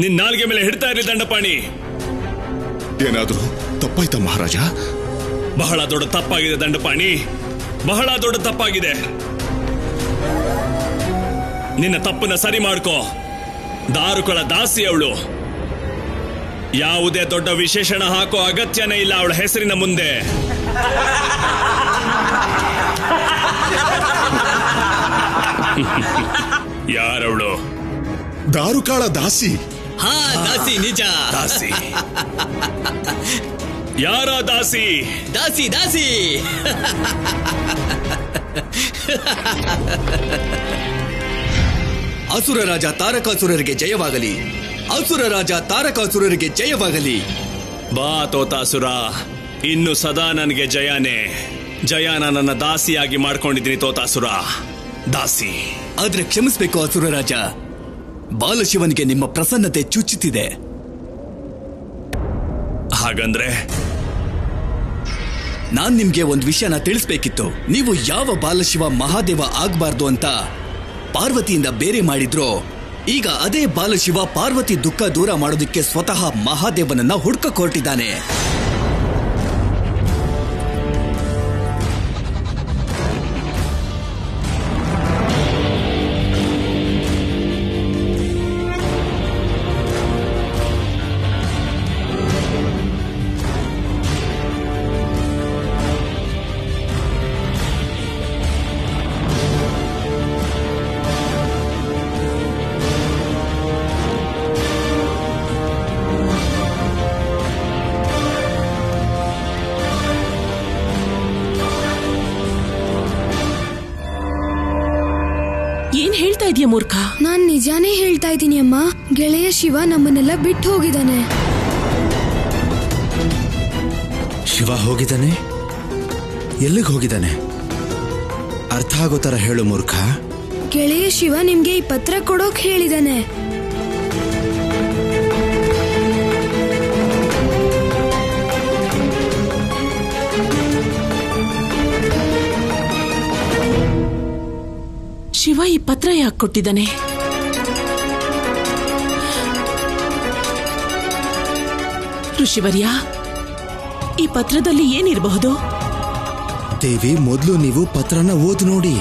ನಿನ್ ನಾಲ್ಗೆ ಮೇಲೆ ಹಿಡ್ತಾ ಇರಲಿ ದಂಡಪಾಣಿ. ಏನಾದ್ರೂ ತಪ್ಪಾಯ್ತಾ ಮಹಾರಾಜ? ಬಹಳ ದೊಡ್ಡ ತಪ್ಪಾಗಿದೆ ದಂಡಪಾಣಿ, ಬಹಳ ದೊಡ್ಡ ತಪ್ಪಾಗಿದೆ. ನಿನ್ನ ತಪ್ಪನ್ನ ಸರಿ ಮಾಡ್ಕೋ. ದಾರುಗಳ ದಾಸಿ ಅವಳು. ಯಾವುದೇ ದೊಡ್ಡ ವಿಶೇಷಣ ಹಾಕೋ ಅಗತ್ಯನೇ ಇಲ್ಲ ಅವಳ ಹೆಸರಿನ ಮುಂದೆ. ಯಾರವಳು? ದಾರುಕಾಳ ದಾಸಿ. ಹಾ, ದಾಸಿ, ನಿಜ. ದಾಸಿ? ಯಾರ ದಾಸಿ? ದಾಸಿ ದಾಸಿ. ಅಸುರ ರಾಜ ತಾರಕಾಸುರರಿಗೆ ಜಯವಾಗಲಿ, ಅಸುರ ರಾಜ ತಾರಕಾಸುರರಿಗೆ ಜಯವಾಗಲಿ. ಬಾ ತೋತಾಸುರ, ಇನ್ನು ಸದಾ ನನಗೆ ಜಯನೇ. ಜಯನ ನನ್ನ ದಾಸಿಯಾಗಿ ಮಾಡ್ಕೊಂಡಿದ್ದೀನಿ ತೋತಾಸುರ, ದಾಸಿ. ಆದ್ರೆ ಕ್ಷಮಿಸ್ಬೇಕು ಅಸುರ ರಾಜ, ಬಾಲಶಿವನಿಗೆ ನಿಮ್ಮ ಪ್ರಸನ್ನತೆ ಚುಚ್ಚುತ್ತಿದೆ. ಹಾಗಂದ್ರೆ ನಾನ್ ನಿಮ್ಗೆ ಒಂದು ವಿಷಯನ ತಿಳಿಸ್ಬೇಕಿತ್ತು. ನೀವು ಯಾವ ಬಾಲಶಿವ ಮಹಾದೇವ ಆಗ್ಬಾರ್ದು ಅಂತ ಪಾರ್ವತಿಯಿಂದ ಬೇರೆ ಮಾಡಿದ್ರೋ, ಈಗ ಅದೇ ಬಾಲಶಿವ ಪಾರ್ವತಿ ದುಃಖ ದೂರ ಮಾಡೋದಕ್ಕೆ ಸ್ವತಃ ಮಹಾದೇವನನ್ನ ಹುಡ್ಕಕ್ ಹೊರಟಿದ್ದಾನೆ. ಮೂರ್ಖ, ನಾನ್ ನಿಜಾನೇ ಹೇಳ್ತಾ ಇದ್ದೀನಿ ಅಮ್ಮ. ಗೆಳೆಯ ಶಿವ ನಮ್ಮನ್ನೆಲ್ಲ ಬಿಟ್ಟು ಹೋಗಿದ್ದಾನೆ. ಶಿವ ಹೋಗಿದ್ದಾನೆ? ಎಲ್ಲಿಗೆ ಹೋಗಿದ್ದಾನೆ? ಅರ್ಥ ಆಗೋ ತರ ಹೇಳು ಮೂರ್ಖ. ಗೆಳೆಯ ಶಿವ ನಿಮ್ಗೆ ಈ ಪತ್ರ ಕೊಡೋಕ್ ಹೇಳಿದಾನೆ. ಶಿವ ಈ ಪತ್ರ ಯಾಕೆ ಕೊಟ್ಟಿದ್ದಾನೆ? ಋಷಿವರ್ಯ, ಈ ಪತ್ರದಲ್ಲಿ ಏನಿರಬಹುದು? ದೇವಿ, ಮೊದಲು ನೀವು ಪತ್ರನ ಓದಿ ನೋಡಿ.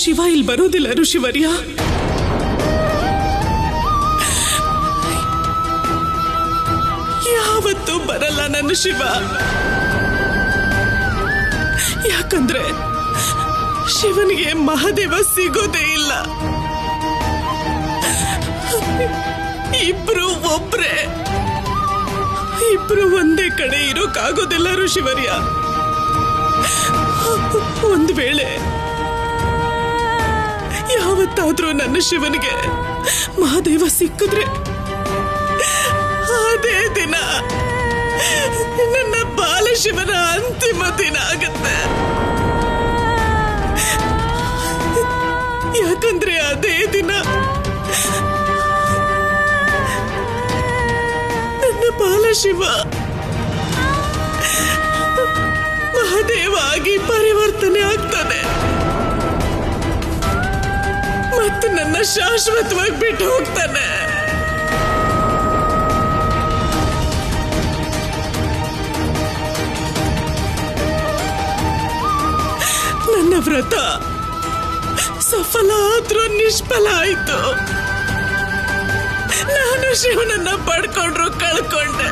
ಶಿವ ಇಲ್ಲಿ ಬರೋದಿಲ್ಲ ಋಷಿವರ್ಯ. ಯಾವತ್ತೂ ಬರಲ್ಲ ನನ್ನ ಶಿವ. ಯಾಕಂದ್ರೆ ಶಿವನಿಗೆ ಮಹಾದೇವ ಸಿಗೋದೇ ಇಲ್ಲ. ಇಬ್ರು ಒಬ್ರೆ, ಇಬ್ರು ಒಂದೇ ಕಡೆ ಇರೋಕ್ಕಾಗೋದಿಲ್ಲ ಋಷಿವರ್ಯ. ಒಂದು ವೇಳೆ ಯಾವತ್ತಾದ್ರೂ ನನ್ನ ಶಿವನಿಗೆ ಮಹಾದೇವ ಸಿಕ್ಕಿದ್ರೆ ಅದೇ ದಿನ ನನ್ನ ಬಾಲಶಿವನ ಅಂತಿಮ ದಿನ ಆಗುತ್ತೆ. ಯಾಕಂದ್ರೆ ಅದೇ ದಿನ ನನ್ನ ಬಾಲಶಿವ ಮಹಾದೇವ ಆಗಿ ಪರಿವರ್ತನೆ ಆಗ್ತಾನೆ ಮತ್ತು ನನ್ನ ಶಾಶ್ವತವಾಗಿ ಬಿಟ್ಟು ಹೋಗ್ತಾನೆ. ವ್ರತ ಸಫಲ ಆದ್ರೂ ನಿಷ್ಫಲ ಆಯ್ತು. ನಾನು ಶಿವನನ್ನ ಪಡ್ಕೊಂಡ್ರು ಕಳ್ಕೊಂಡ್ಬಿಟ್ಟೆ.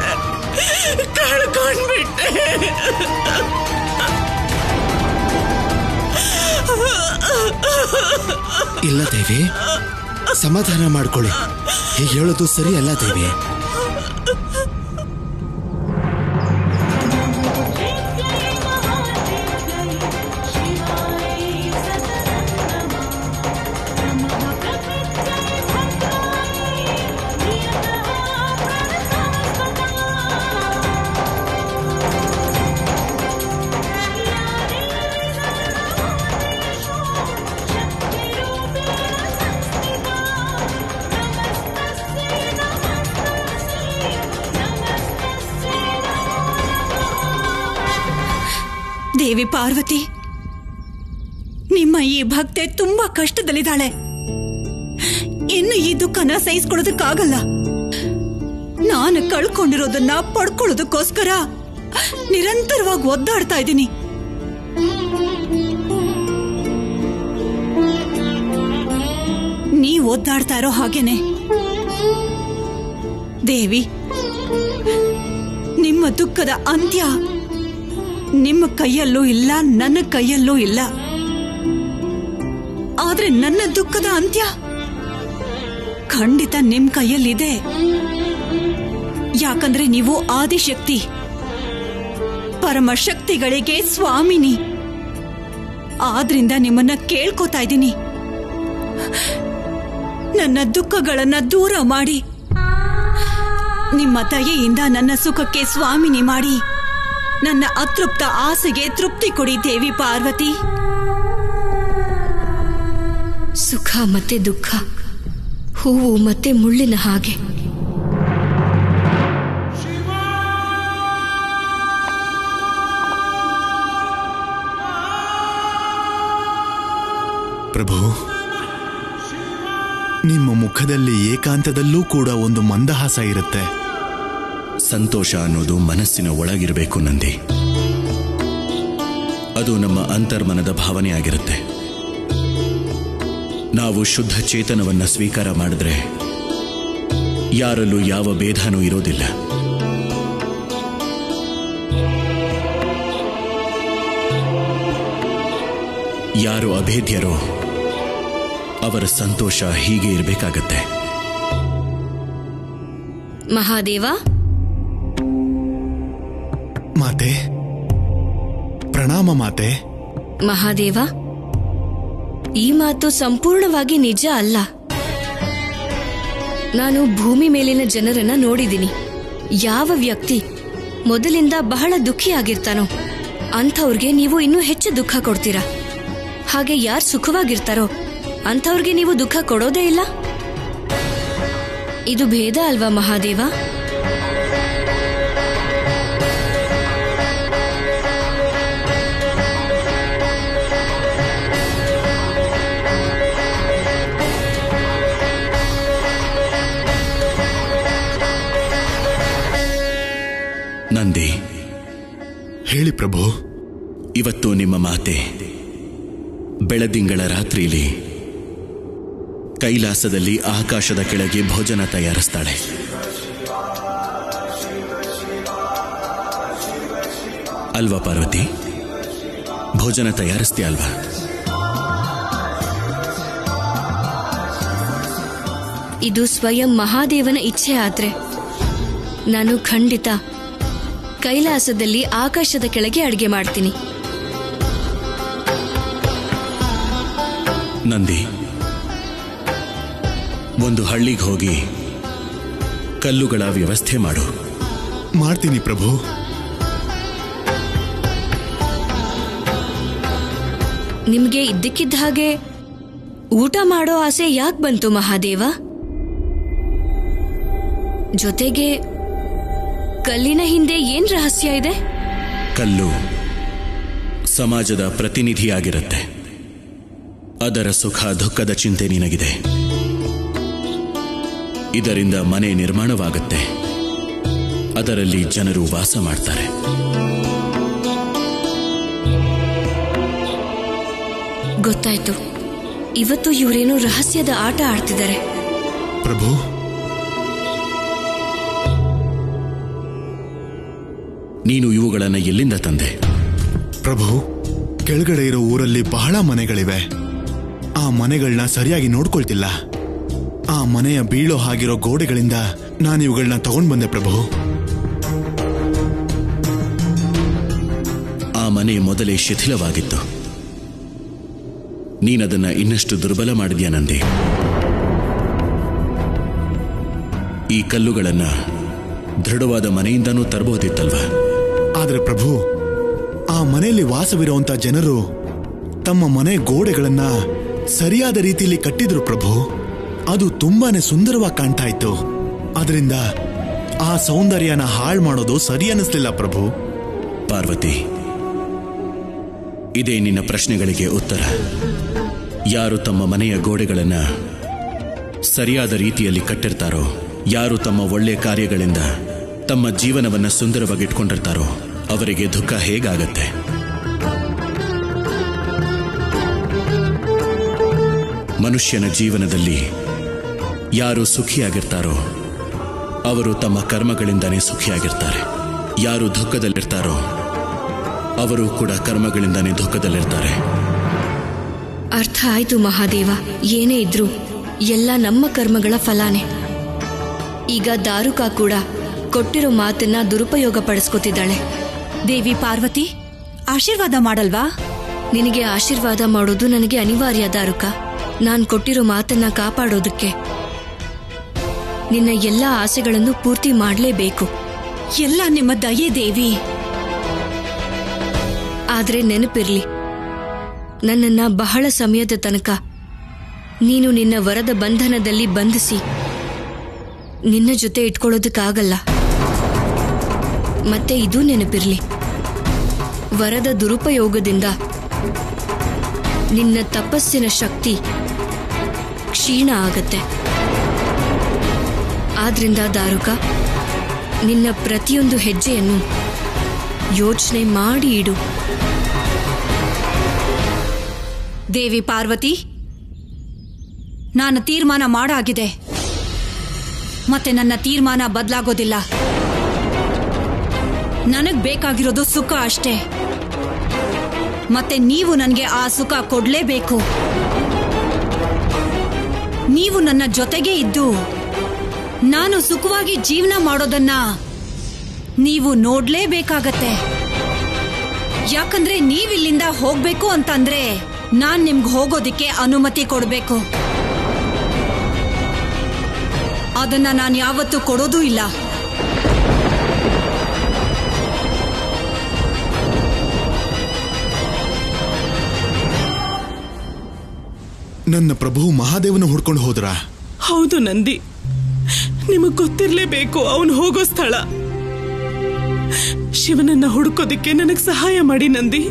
ಇಲ್ಲ ದೇವಿ, ಸಮಾಧಾನ ಮಾಡ್ಕೊಳ್ಳಿ. ಹೀಗೆ ಹೇಳೋದು ಸರಿ ಅಲ್ಲ ದೇವಿ. ದೇವಿ ಪಾರ್ವತಿ, ನಿಮ್ಮ ಈ ಭಕ್ತೆ ತುಂಬಾ ಕಷ್ಟದಲ್ಲಿದ್ದಾಳೆ. ಇನ್ನು ಈ ದುಃಖನ ಸಹಿಸ್ಕೊಳ್ಳೋದಕ್ಕಾಗಲ್ಲ. ನಾನು ಕಳ್ಕೊಂಡಿರೋದನ್ನ ಪಡ್ಕೊಳ್ಳೋದಕ್ಕೋಸ್ಕರ ನಿರಂತರವಾಗಿ ಒದ್ದಾಡ್ತಾ ಇದ್ದೀನಿ. ನೀ ಒದ್ದಾಡ್ತಾ ಇರೋ ಹಾಗೇನೆ ದೇವಿ, ನಿಮ್ಮ ದುಃಖದ ಅಂತ್ಯ ನಿಮ್ಮ ಕೈಯಲ್ಲೂ ಇಲ್ಲ, ನನ್ನ ಕೈಯಲ್ಲೂ ಇಲ್ಲ. ಆದ್ರೆ ನನ್ನ ದುಃಖದ ಅಂತ್ಯ ಖಂಡಿತ ನಿಮ್ ಕೈಯಲ್ಲಿದೆ. ಯಾಕಂದ್ರೆ ನೀವು ಆದಿಶಕ್ತಿ, ಪರಮಶಕ್ತಿಗಳಿಗೆ ಸ್ವಾಮಿನಿ. ಆದ್ರಿಂದ ನಿಮ್ಮನ್ನ ಕೇಳ್ಕೊತಾ ಇದ್ದೀನಿ, ನನ್ನ ದುಃಖಗಳನ್ನ ದೂರ ಮಾಡಿ ನಿಮ್ಮ ದಯೆಯಿಂದ ನನ್ನ ಸುಖಕ್ಕೆ ಸ್ವಾಮಿನಿ ಮಾಡಿ ನನ್ನ ಅತೃಪ್ತ ಆಸೆಗೆ ತೃಪ್ತಿ ಕೊಡಿ ದೇವಿ ಪಾರ್ವತಿ. ಸುಖ ಮತ್ತೆ ದುಃಖ ಹೂವು ಮತ್ತೆ ಮುಳ್ಳಿನ ಹಾಗೆ. ಪ್ರಭು, ನಿಮ್ಮ ಮುಖದಲ್ಲಿ ಏಕಾಂತದಲ್ಲೂ ಕೂಡ ಒಂದು ಮಂದಹಾಸ ಇರುತ್ತೆ. ಸಂತೋಷ ಅನ್ನೋದು ಮನಸ್ಸಿನ ಒಳಗಿರಬೇಕು ನಂದಿ. ಅದು ನಮ್ಮ ಅಂತರ್ಮನದ ಭಾವನೆಯಾಗಿರುತ್ತೆ. ನಾವು ಶುದ್ಧ ಚೇತನವನ್ನ ಸ್ವೀಕಾರ ಮಾಡಿದ್ರೆ ಯಾರಲ್ಲೂ ಯಾವ ಭೇದನೂ ಇರೋದಿಲ್ಲ. ಯಾರು ಅಭೇದ್ಯರೋ ಅವರ ಸಂತೋಷ ಹೀಗೆ ಇರಬೇಕಾಗತ್ತೆ. ಮಹಾದೇವ, ಮಾತೆ, ಪ್ರಣಾಮ ಮಾತೆ. ಮಹಾದೇವ, ಈ ಮಾತು ಸಂಪೂರ್ಣವಾಗಿ ನಿಜ ಅಲ್ಲ. ನಾನು ಭೂಮಿ ಮೇಲಿನ ಜನರನ್ನ ನೋಡಿದ್ದೀನಿ. ಯಾವ ವ್ಯಕ್ತಿ ಮೊದಲಿಂದ ಬಹಳ ದುಃಖಿಯಾಗಿರ್ತಾನೋ ಅಂಥವ್ರಿಗೆ ನೀವು ಇನ್ನೂ ಹೆಚ್ಚು ದುಃಖ ಕೊಡ್ತೀರಾ. ಹಾಗೆ ಯಾರು ಸುಖವಾಗಿರ್ತಾರೋ ಅಂಥವ್ರಿಗೆ ನೀವು ದುಃಖ ಕೊಡೋದೇ ಇಲ್ಲ. ಇದು ಭೇದ ಅಲ್ವಾ ಮಹಾದೇವ? ನಂದಿ, ಹೇಳಿ ಪ್ರಭು. ಇವತ್ತು ನಿಮ್ಮ ಮಾತೆ ಬೆಳದಿಂಗಳ ರಾತ್ರಿಯಲ್ಲಿ ಕೈಲಾಸದಲ್ಲಿ ಆಕಾಶದ ಕೆಳಗೆ ಭೋಜನ ತಯಾರಿಸ್ತಾಳೆ. ಅಲ್ವಾ ಪಾರ್ವತಿ? ಭೋಜನ ತಯಾರಿಸ್ತೀಯ ಅಲ್ವಾ? ಇದು ಸ್ವಯಂ ಮಹಾದೇವನ ಇಚ್ಛೆ ಆದ್ರೆ ನಾನು ಖಂಡಿತ ಕೈಲಾಸದಲ್ಲಿ ಆಕಾಶದ ಕೆಳಗೆ ಅಡುಗೆ ಮಾಡ್ತೀನಿ. ನಂದಿ, ಒಂದು ಹಳ್ಳಿಗೆ ಹೋಗಿ ಕಲ್ಲುಗಳ ವ್ಯವಸ್ಥೆ ಮಾಡು. ಮಾಡ್ತೀನಿ ಪ್ರಭು. ನಿಮ್ಗೆ ಇದ್ದಕ್ಕಿದ್ದ ಹಾಗೆ ಊಟ ಮಾಡೋ ಆಸೆ ಯಾಕೆ ಬಂತು ಮಹಾದೇವ? ಜೊತೆಗೆ ಕಲ್ಲಿನ ಹಿಂದೆ ಏನ್ ರಹಸ್ಯ ಇದೆ? ಕಲ್ಲು ಸಮಾಜದ ಪ್ರತಿನಿಧಿಯಾಗಿರುತ್ತೆ. ಅದರ ಸುಖ ದುಃಖದ ಚಿಂತೆ ನಿನಗಿದೆ. ಇದರಿಂದ ಮನೆ ನಿರ್ಮಾಣವಾಗುತ್ತೆ. ಅದರಲ್ಲಿ ಜನರು ವಾಸ ಮಾಡ್ತಾರೆ. ಗೊತ್ತಾಯ್ತು. ಇವತ್ತು ಇವರೇನೋ ರಹಸ್ಯದ ಆಟ ಆಡ್ತಿದ್ದಾರೆ. ಪ್ರಭು, ನೀನು ಇವುಗಳನ್ನು ಎಲ್ಲಿಂದ ತಂದೆ? ಪ್ರಭು, ಕೆಳಗಡೆ ಇರೋ ಊರಲ್ಲಿ ಬಹಳ ಮನೆಗಳಿವೆ. ಆ ಮನೆಗಳನ್ನ ಸರಿಯಾಗಿ ನೋಡ್ಕೊಳ್ತಿಲ್ಲ. ಆ ಮನೆಯ ಬೀಳೋ ಹಾಗಿರೋ ಗೋಡೆಗಳಿಂದ ನಾನು ಇವುಗಳನ್ನ ತಗೊಂಡ್ ಬಂದೆ ಪ್ರಭು. ಆ ಮನೆ ಮೊದಲೇ ಶಿಥಿಲವಾಗಿತ್ತು. ನೀನದನ್ನ ಇನ್ನಷ್ಟು ದುರ್ಬಲ ಮಾಡಿದ್ಯಾ ನಂದಿ. ಈ ಕಲ್ಲುಗಳನ್ನ ದೃಢವಾದ ಮನೆಯಿಂದನೂ ತರಬಹುದಿತ್ತಲ್ವಾ? ಆದ್ರೆ ಪ್ರಭು, ಆ ಮನೆಯಲ್ಲಿ ವಾಸವಿರುವಂತ ಜನರು ತಮ್ಮ ಮನೆ ಗೋಡೆಗಳನ್ನ ಸರಿಯಾದ ರೀತಿಯಲ್ಲಿ ಕಟ್ಟಿದ್ರು ಪ್ರಭು. ಅದು ತುಂಬಾನೇ ಸುಂದರವಾಗಿ ಕಾಣ್ತಾ ಇತ್ತು. ಅದರಿಂದ ಆ ಸೌಂದರ್ಯನ ಹಾಳು ಮಾಡೋದು ಸರಿ ಅನ್ನಿಸ್ಲಿಲ್ಲ ಪ್ರಭು. ಪಾರ್ವತಿ, ಇದೇ ನಿನ್ನ ಪ್ರಶ್ನೆಗಳಿಗೆ ಉತ್ತರ. ಯಾರು ತಮ್ಮ ಮನೆಯ ಗೋಡೆಗಳನ್ನ ಸರಿಯಾದ ರೀತಿಯಲ್ಲಿ ಕಟ್ಟಿರ್ತಾರೋ, ಯಾರು ತಮ್ಮ ಒಳ್ಳೆಯ ಕಾರ್ಯಗಳಿಂದ ತಮ್ಮ ಜೀವನವನ್ನ ಸುಂದರವಾಗಿಟ್ಕೊಂಡಿರ್ತಾರೋ ಅವರಿಗೆ ದುಃಖ ಹೇಗಾಗತ್ತೆ? ಮನುಷ್ಯನ ಜೀವನದಲ್ಲಿ ಯಾರು ಸುಖಿಯಾಗಿರ್ತಾರೋ ಅವರು ತಮ್ಮ ಕರ್ಮಗಳಿಂದಾನೇ ಸುಖಿಯಾಗಿರ್ತಾರೆ. ಯಾರು ದುಃಖದಲ್ಲಿರ್ತಾರೋ ಅವರು ಕೂಡ ಕರ್ಮಗಳಿಂದಾನೇ ದುಃಖದಲ್ಲಿರ್ತಾರೆ. ಅರ್ಥ ಆಯ್ತು ಮಹಾದೇವ. ಏನೇ ಇದ್ರೂ ಎಲ್ಲ ನಮ್ಮ ಕರ್ಮಗಳ ಫಲಾನೆ. ಈಗ ದಾರುಕಾ ಕೂಡ ಕೊಟ್ಟಿರೋ ಮಾತನ್ನ ದುರುಪಯೋಗ ಪಡಿಸ್ಕೊತಿದ್ದಾಳೆ. ದೇವಿ ಪಾರ್ವತಿ, ಆಶೀರ್ವಾದ ಮಾಡಲ್ವಾ? ನಿನಗೆ ಆಶೀರ್ವಾದ ಮಾಡೋದು ನನಗೆ ಅನಿವಾರ್ಯ ದಾರುಕಾ. ನಾನ್ ಕೊಟ್ಟಿರೋ ಮಾತನ್ನ ಕಾಪಾಡೋದಕ್ಕೆ ನಿನ್ನ ಎಲ್ಲ ಆಸೆಗಳನ್ನು ಪೂರ್ತಿ ಮಾಡಲೇಬೇಕು. ಎಲ್ಲ ನಿಮ್ಮ ದಯೆ ದೇವಿ. ಆದ್ರೆ ನೆನಪಿರ್ಲಿ, ನನ್ನನ್ನ ಬಹಳ ಸಮಯದ ತನಕ ನೀನು ನಿನ್ನ ವರದ ಬಂಧನದಲ್ಲಿ ಬಂಧಿಸಿ ನಿನ್ನ ಜೊತೆ ಇಟ್ಕೊಳ್ಳೋದಕ್ಕಾಗಲ್ಲ. ಮತ್ತೆ ಇದು ನೆನಪಿರ್ಲಿ, ವರದ ದುರುಪಯೋಗದಿಂದ ನಿನ್ನ ತಪಸ್ಸಿನ ಶಕ್ತಿ ಕ್ಷೀಣ ಆಗತ್ತೆ. ಆದ್ರಿಂದ ದಾರುಕಾ, ನಿನ್ನ ಪ್ರತಿಯೊಂದು ಹೆಜ್ಜೆಯನ್ನು ಯೋಚನೆ ಮಾಡಿ ಇಡು. ದೇವಿ ಪಾರ್ವತಿ, ನಾನು ತೀರ್ಮಾನ ಮಾಡಾಗಿದೆ. ಮತ್ತೆ ನನ್ನ ತೀರ್ಮಾನ ಬದಲಾಗೋದಿಲ್ಲ. ನನಗ್ ಬೇಕಾಗಿರೋದು ಸುಖ ಅಷ್ಟೇ. ಮತ್ತೆ ನೀವು ನನಗೆ ಆ ಸುಖ ಕೊಡ್ಲೇಬೇಕು. ನೀವು ನನ್ನ ಜೊತೆಗೆ ಇದ್ದು ನಾನು ಸುಖವಾಗಿ ಜೀವನ ಮಾಡೋದನ್ನ ನೀವು ನೋಡ್ಲೇಬೇಕಾಗತ್ತೆ. ಯಾಕಂದ್ರೆ ನೀವಿಲ್ಲಿಂದ ಹೋಗ್ಬೇಕು ಅಂತಂದ್ರೆ ನಾನ್ ನಿಮ್ಗೆ ಹೋಗೋದಿಕ್ಕೆ ಅನುಮತಿ ಕೊಡ್ಬೇಕು. ಅದನ್ನ ನಾನು ಯಾವತ್ತೂ ಕೊಡೋದೂ ಇಲ್ಲ. ನನ್ನ ಪ್ರಭು ಮಹಾದೇವನ ಹುಡ್ಕೊಂಡು ಹೋದ್ರ? ಹೌದು ನಂದಿ, ನಿಮಗ್ ಗೊತ್ತಿರ್ಲೇಬೇಕು ಅವನು ಹೋಗೋ ಸ್ಥಳ. ಶಿವನನ್ನ ಹುಡುಕೋದಿಕ್ಕೆ ನನಗ್ ಸಹಾಯ ಮಾಡಿ ನಂದಿ.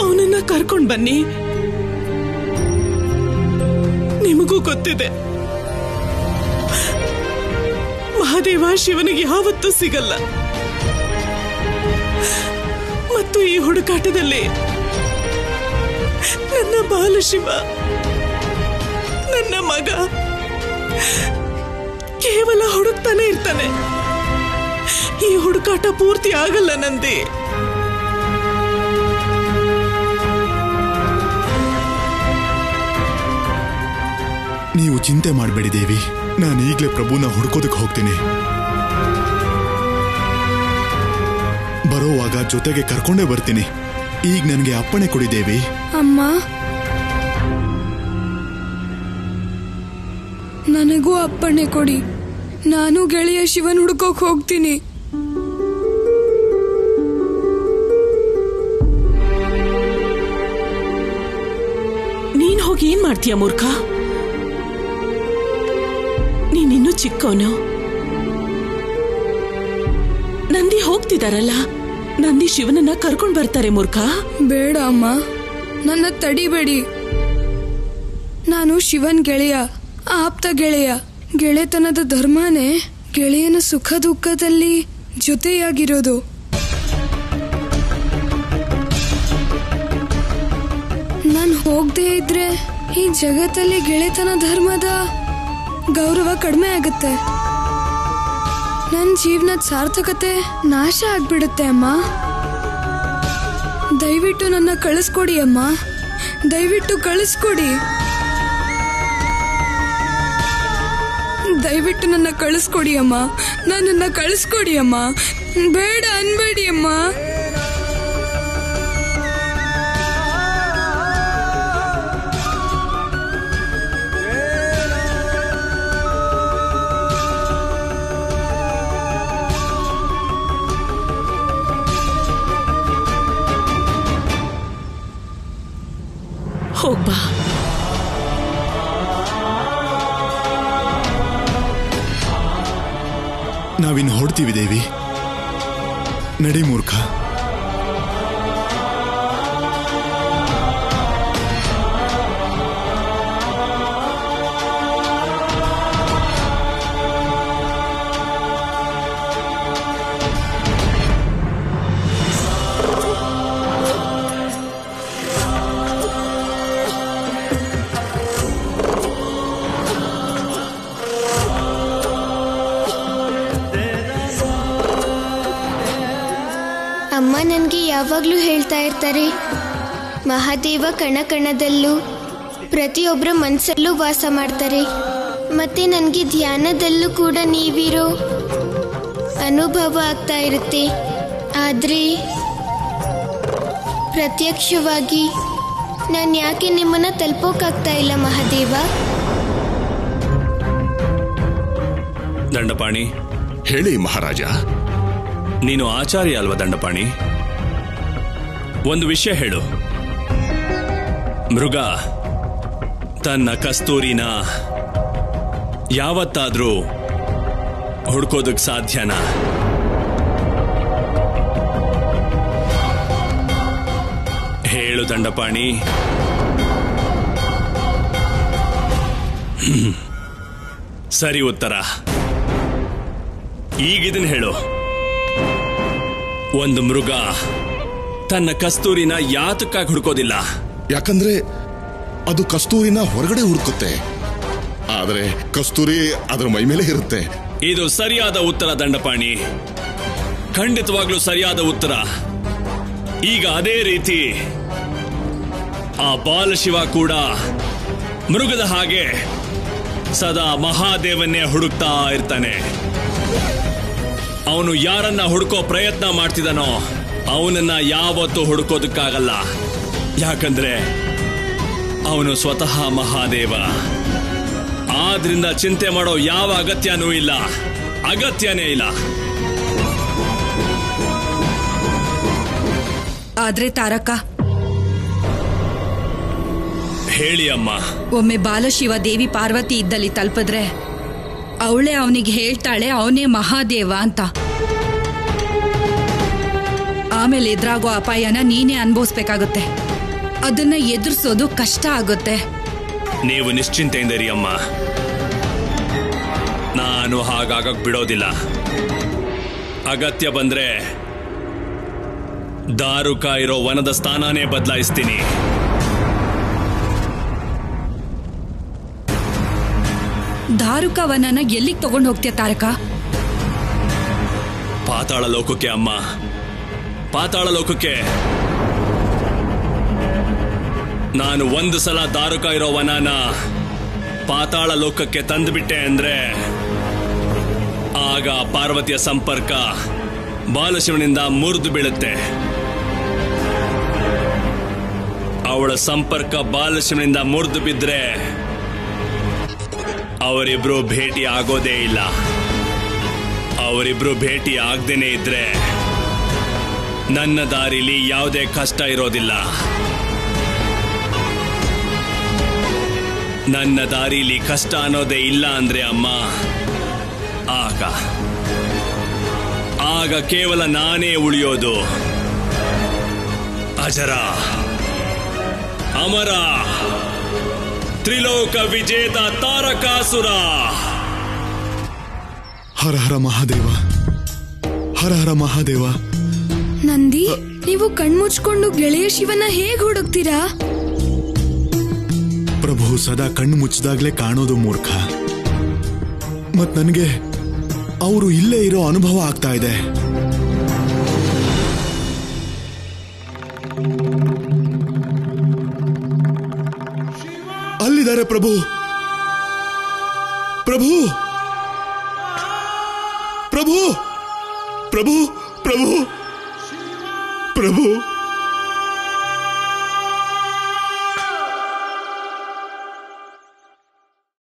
ಅವನನ್ನ ಕರ್ಕೊಂಡ್ ಬನ್ನಿ. ನಿಮಗೂ ಗೊತ್ತಿದೆ, ಮಹಾದೇವ ಶಿವನಿಗೆ ಯಾವತ್ತೂ ಸಿಗಲ್ಲ. ಮತ್ತು ಈ ಹುಡುಕಾಟದಲ್ಲಿ ನನ್ನ ಬಾಲಶಿವ, ನನ್ನ ಮಗ ಕೇವಲ ಹುಡುಕ್ತಾನೆ ಇರ್ತಾನೆ. ಈ ಹುಡುಕಾಟ ಪೂರ್ತಿ ಆಗಲ್ಲ ನಂದಿ. ನೀವು ಚಿಂತೆ ಮಾಡಬೇಡಿ ದೇವಿ, ನಾನು ಈಗಲೇ ಪ್ರಭುನ ಹುಡ್ಕೋದಕ್ಕೆ ಹೋಗ್ತೀನಿ. ಬರೋವಾಗ ಜೊತೆಗೆ ಕರ್ಕೊಂಡೇ ಬರ್ತೀನಿ. ಈಗ ನನಗೆ ಅಪ್ಪಣೆ ಕೊಡಿ ದೇವಿ. ಅಮ್ಮ, ನನಗೂ ಅಪ್ಪಣೆ ಕೊಡಿ. ನಾನು ಗೆಳೆಯ ಶಿವನ್ ಹುಡ್ಕೋಕ್ ಹೋಗ್ತೀನಿ. ನೀನ್ ಹೋಗಿ ಏನ್ ಮಾಡ್ತೀಯ ಮೂರ್ಖ? ನೀನಿನ್ನೂ ಚಿಕ್ಕವನು. ನಂದಿ ಹೋಗ್ತಿದಾರಲ್ಲ, ನಂದಿ ಶಿವನನ್ನ ಕರ್ಕೊಂಡ್ ಬರ್ತಾರೆ ಮೂರ್ಖ. ಬೇಡ ಅಮ್ಮ, ನನ್ನ ತಡಿಬೇಡಿ. ನಾನು ಶಿವನ್ ಗೆಳೆಯ, ಆಪ್ತ ಗೆಳೆಯ. ಗೆಳೆತನದ ಧರ್ಮನೇ ಗೆಳೆಯನ ಸುಖ ದುಃಖದಲ್ಲಿ ಜೊತೆಯಾಗಿರೋದು. ಹೋಗದೆ ಇದ್ರೆ ಈ ಜಗತ್ತಲ್ಲಿ ಗೆಳೆತನ ಧರ್ಮದ ಗೌರವ ಕಡಿಮೆ ಆಗುತ್ತೆ. ನನ್ನ ಜೀವನದ ಸಾರ್ಥಕತೆ ನಾಶ ಆಗ್ಬಿಡುತ್ತೆ ಅಮ್ಮ. ದಯವಿಟ್ಟು ನನ್ನ ಕಳಿಸ್ಕೊಡಿ ಅಮ್ಮ, ದಯವಿಟ್ಟು ಕಳಿಸ್ಕೊಡಿ. ದಯವಿಟ್ಟು ನನ್ನ ಕಳಿಸ್ಕೊಡಿ ಅಮ್ಮ, ನನ್ನನ್ನ ಕಳಿಸ್ಕೊಡಿ ಅಮ್ಮ. ಬೇಡ ಅನ್ಬೇಡಿ ಅಮ್ಮ. ಹೋಗ್ಬಾ. ನಾವಿನ್ನು ಹೊಡ್ತೀವಿ ದೇವಿ. ನಡಿ ಮೂರ್ಖ. ಅಮ್ಮ ನನಗೆ ಯಾವಾಗಲೂ ಹೇಳ್ತಾ ಇರ್ತಾರೆ, ಮಹಾದೇವ ಕಣ ಕಣದಲ್ಲೂ ಪ್ರತಿಯೊಬ್ಬರ ಮನಸ್ಸಲ್ಲೂ ವಾಸ ಮಾಡ್ತಾರೆ. ಮತ್ತೆ ನನಗೆ ಧ್ಯಾನದಲ್ಲೂ ಕೂಡ ನೀವಿರೋ ಅನುಭವ ಆಗ್ತಾ ಇರುತ್ತೆ. ಆದರೆ ಪ್ರತ್ಯಕ್ಷವಾಗಿ ನಾನು ಯಾಕೆ ನಿಮ್ಮನ್ನ ತಲುಪೋಕ್ಕಾಗ್ತಾ ಇಲ್ಲ ಮಹಾದೇವ? ದಂಡಪಾಣಿ, ಹೇಳಿ ಮಹಾರಾಜ. ನೀನು ಆಚಾರ್ಯ ಅಲ್ವಾ ದಂಡಪಾಣಿ? ಒಂದು ವಿಷಯ ಹೇಳು. ಮೃಗ ತನ್ನ ಕಸ್ತೂರಿನ ಯಾವತ್ತಾದ್ರೂ ಹುಡ್ಕೋದಕ್ಕೆ ಸಾಧ್ಯನಾ? ಹೇಳು ದಂಡಪಾಣಿ. ಸರಿ ಉತ್ತರ. ಈಗಿದನ್ ಹೇಳು. ಒಂದು ಮೃಗ ತನ್ನ ಕಸ್ತೂರಿನ ಯಾತಕ್ಕಾಗಿ ಹುಡ್ಕೋದಿಲ್ಲ? ಯಾಕಂದ್ರೆ ಅದು ಕಸ್ತೂರಿನ ಹೊರಗಡೆ ಹುಡುಕುತ್ತೆ, ಆದರೆ ಕಸ್ತೂರಿ ಅದರ ಮೈ ಮೇಲೆ ಇರುತ್ತೆ. ಇದು ಸರಿಯಾದ ಉತ್ತರ ದಂಡಪಾಣಿ, ಖಂಡಿತವಾಗ್ಲೂ ಸರಿಯಾದ ಉತ್ತರ. ಈಗ ಅದೇ ರೀತಿ ಆ ಬಾಲಶಿವ ಕೂಡ ಮೃಗದ ಹಾಗೆ ಸದಾ ಮಹಾದೇವನ್ನೇ ಹುಡುಕ್ತಾ ಇರ್ತಾನೆ. ಅವನು ಯಾರನ್ನ ಹುಡುಕೋ ಪ್ರಯತ್ನ ಮಾಡ್ತಿದ್ದಾನೋ ಅವನನ್ನ ಯಾವತ್ತೂ ಹುಡುಕೋದಕ್ಕಾಗಲ್ಲ. ಯಾಕಂದ್ರೆ ಅವನು ಸ್ವತಃ ಮಹಾದೇವ. ಆದ್ರಿಂದ ಚಿಂತೆ ಮಾಡೋ ಯಾವ ಅಗತ್ಯನೂ ಇಲ್ಲ, ಅಗತ್ಯನೇ ಇಲ್ಲ. ಆದ್ರೆ ತಾರಕ, ಹೇಳಿ ಅಮ್ಮ. ಒಮ್ಮೆ ಬಾಲಶಿವ ದೇವಿ ಪಾರ್ವತಿ ಇದ್ದಲ್ಲಿ ತಲುಪಿದ್ರೆ ಅವಳೇ ಅವನಿಗೆ ಹೇಳ್ತಾಳೆ ಅವನೇ ಮಹಾದೇವ ಅಂತ. ಆಮೇಲೆ ಎದುರಾಗೋ ಅಪಾಯನ ನೀನೇ ಅನುಭವಿಸ್ಬೇಕಾಗುತ್ತೆ. ಅದನ್ನ ಎದುರಿಸೋದು ಕಷ್ಟ ಆಗುತ್ತೆ. ನೀವು ನಿಶ್ಚಿಂತೆಯಿಂದ ಇರಿ ಅಮ್ಮ, ನಾನು ಹಾಗಾಗಕ್ ಬಿಡೋದಿಲ್ಲ. ಅಗತ್ಯ ಬಂದ್ರೆ ದಾರುಕ ಇರೋ ವನದ ಸ್ಥಾನನೇ ಬದಲಾಯಿಸ್ತೀನಿ. ದಾರುಕ ವನನ ಎಲ್ಲಿಗೆ ತಗೊಂಡು ಹೋಗ್ತೀಯ ತಾರಕ? ಪಾತಾಳ ಲೋಕಕ್ಕೆ ಅಮ್ಮ, ಪಾತಾಳ ಲೋಕಕ್ಕೆ. ನಾನು ಒಂದು ಸಲ ದಾರುಕ ಇರೋ ವನನ ಪಾತಾಳ ಲೋಕಕ್ಕೆ ತಂದುಬಿಟ್ಟೆ ಅಂದ್ರೆ ಆಗ ಪಾರ್ವತಿಯ ಸಂಪರ್ಕ ಬಾಲಶಿವನಿಂದ ಮುರಿದು ಬೀಳುತ್ತೆ. ಅವಳ ಸಂಪರ್ಕ ಬಾಲಶಿವನಿಂದ ಮುರಿದು ಬಿದ್ರೆ ಅವರಿಬ್ರು ಭೇಟಿ ಆಗೋದೇ ಇಲ್ಲ. ಅವರಿಬ್ರು ಭೇಟಿ ಆಗದೇನೆ ಇದ್ರೆ ನನ್ನ ದಾರಿಲಿ ಯಾವುದೇ ಕಷ್ಟ ಇರೋದಿಲ್ಲ. ನನ್ನ ದಾರಿಲಿ ಕಷ್ಟ ಅನ್ನೋದೇ ಇಲ್ಲ ಅಂದ್ರೆ ಅಮ್ಮ, ಆಗ ಕೇವಲ ನಾನೇ ಉಳಿಯೋದು. ಅಜರ, ಅಮರ, ತ್ರಿಲೋಕ ವಿಜೇತ ತಾರಕಾಸುರ. ಹರ ಹರ ಮಹಾದೇವ, ಹರ ಹರ ಮಹಾದೇವ. ನಂದಿ, ನೀವು ಕಣ್ಮುಚ್ಕೊಂಡು ಗೆಳೆಯ ಶಿವನ ಹೇಗ್ ಹುಡುಕ್ತೀರಾ? ಪ್ರಭು ಸದಾ ಕಣ್ಣು ಮುಚ್ಚಿದಾಗ್ಲೇ ಕಾಣೋದು ಮೂರ್ಖ. ಮತ್ ನನಗೆ ಅವರು ಇಲ್ಲೇ ಇರೋ ಅನುಭವ ಆಗ್ತಾ ಇದೆ. ಅಲ್ಲಿದ್ದಾರೆ ಪ್ರಭು. ಪ್ರಭು ಪ್ರಭು ಪ್ರಭು ಪ್ರಭು ಪ್ರಭು